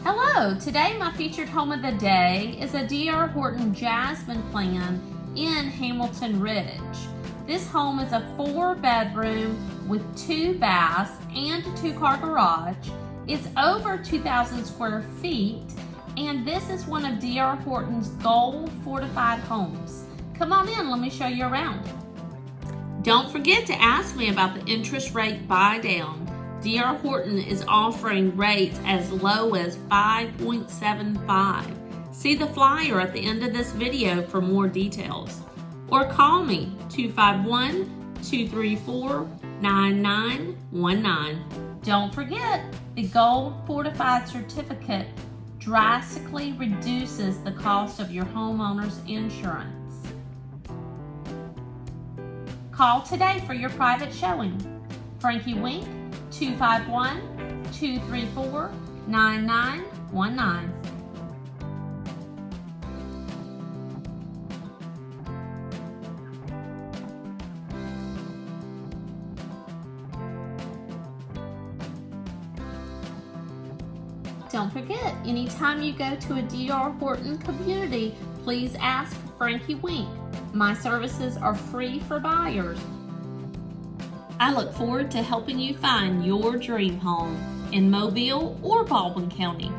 Hello, today my featured home of the day is a D.R. Horton Jasmine plan in Hamilton Ridge. This home is a 4-bedroom with 2 baths and a 2-car garage. It's over 2,000 square feet, and this is one of D.R. Horton's gold fortified homes. Come on in, let me show you around. Don't forget to ask me about the interest rate buy down. D.R. Horton is offering rates as low as 5.75. See the flyer at the end of this video for more details. Or call me 251-234-9919. Don't forget, the Gold Fortified Certificate drastically reduces the cost of your homeowner's insurance. Call today for your private showing. Frankie Wink, 251-234-9919. Don't forget, anytime you go to a D.R. Horton community, please ask for Frankie Wink. My services are free for buyers. I look forward to helping you find your dream home in Mobile or Baldwin County.